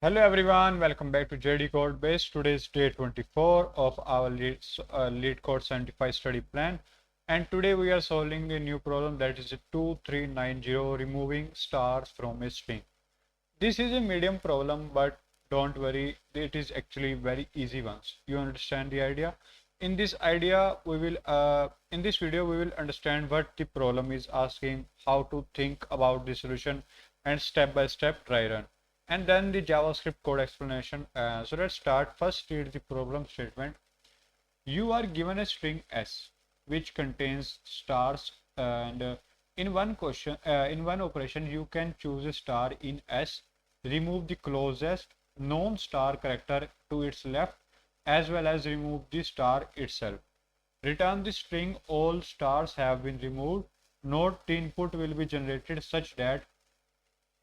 Hello everyone, welcome back to JDCodebase. Today is day 24 of our LeetCode 75 study plan. And today we are solving a new problem, that is a 2390, removing stars from a string. This is a medium problem, but don't worry, it is actually very easy once you understand the idea. In this video we will understand what the problem is asking, how to think about the solution, and step by step try run, and then the JavaScript code explanation. So let's start. First, read the problem statement. You are given a string S which contains stars, and in one operation you can choose a star in S, remove the closest non-star character to its left, as well as remove the star itself. Return the string all stars have been removed. Note the input will be generated such that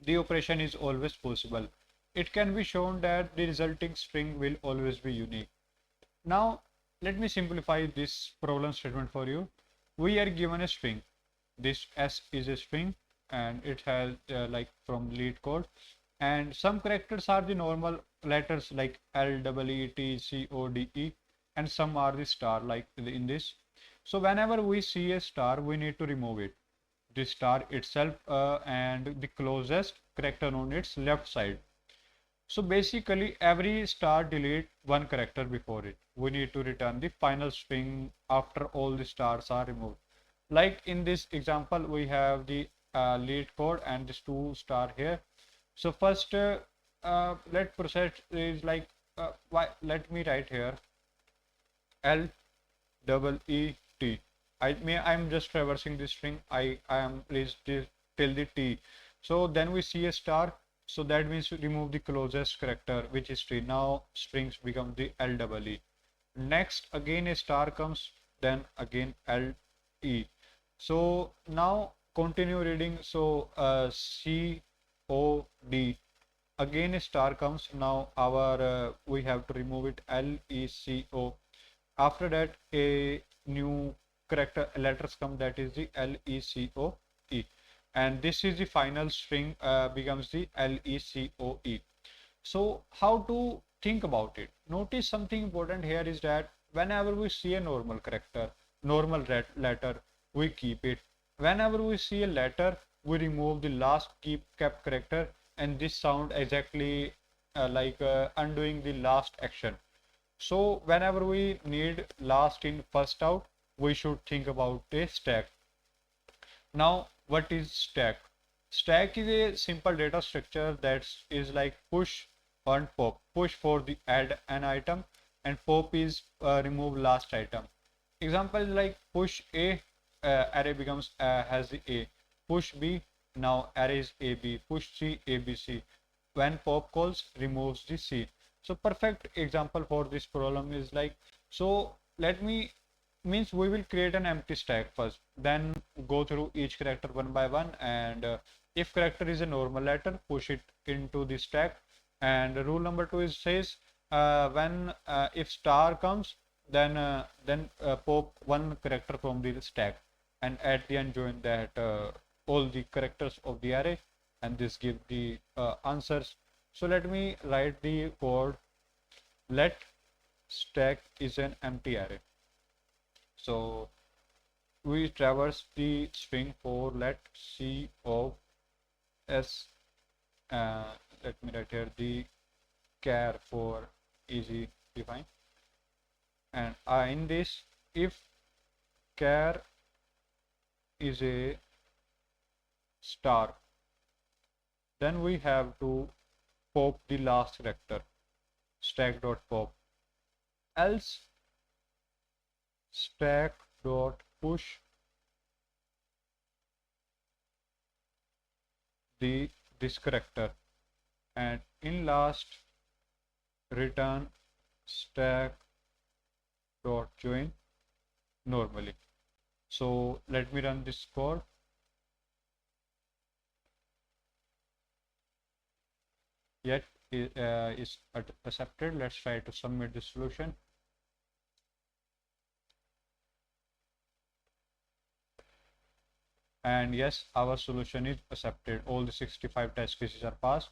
the operation is always possible. It can be shown that the resulting string will always be unique. Now, let me simplify this problem statement for you. We are given a string. This S is a string, and it has like from LeetCode, and some characters are the normal letters like L, E, T, C, O, D, E, and some are the star like in this. So whenever we see a star, we need to remove it, the star itself, and the closest character on its left side. So basically every star delete one character before it. We need to return the final string after all the stars are removed. Like in this example, we have the LeetCode and this two star here. So first, let process is like, let me write here L E E T. I'm just traversing this string. I am placed this till the T. So then we see a star. So that means we remove the closest character, which is T. Now strings become the LEE. Next again a star comes, then again LE. So now continue reading. So COD, again a star comes. Now our we have to remove it, LECO. After that a new character letters come, that is the LECOE, and this is the final string, becomes the LECOE. So how to think about it? Notice something important here is that whenever we see a normal character, normal letter, we keep it. Whenever we see a letter, we remove the last kept character, and this sound exactly like undoing the last action. So whenever we need last in first out, we should think about a stack. Now, what is stack? Stack is a simple data structure that is like push and pop. Push for the add an item, and pop is remove last item. Example is like push A, array becomes has the A. Push B, now array is AB. Push C, ABC. When pop calls, removes the C. So perfect example for this problem is like, so let me means we will create an empty stack first, then go through each character one by one, and if character is a normal letter, push it into the stack. And rule number 2 is says, when if star comes, then pop one character from the stack, and at the end join that all the characters of the array, and this give the answers. So let me write the code. Let stack is an empty array. So we traverse the string for let C of S. Let me write here the char for easy define. And in this, if char is a star, then we have to pop the last character, stack.pop. Else stack.push this character, and in last return stack.join normally. So let me run this code. Yet is accepted. Let's try to submit the solution. And yes, our solution is accepted. All the 65 test cases are passed.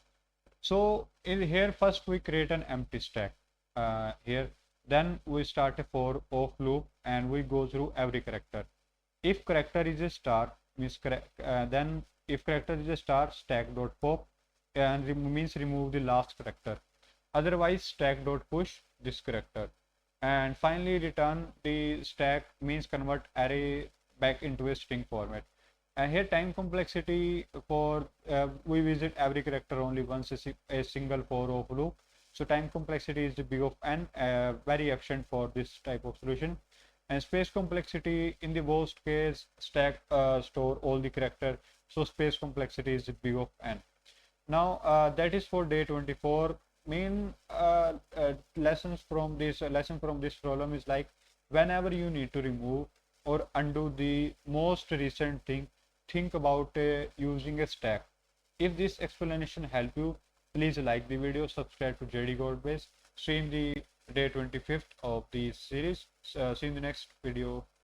So in here first we create an empty stack here, then we start a for of loop and we go through every character. If character is a star means then if character is a star, stack dot pop and means remove the last character, otherwise stack dot push this character, and finally return the stack means convert array back into a string format. And here time complexity for we visit every character only once a single for of loop, so time complexity is the big of n, very efficient for this type of solution. And space complexity in the worst case stack store all the character, so space complexity is the big of n. Now that is for day 24. Main lessons from this lesson from this problem is like, whenever you need to remove or undo the most recent thing, think about using a stack. If this explanation helped you, please like the video, subscribe to JDCodebase. See you in the day 25th of the series. See you in the next video.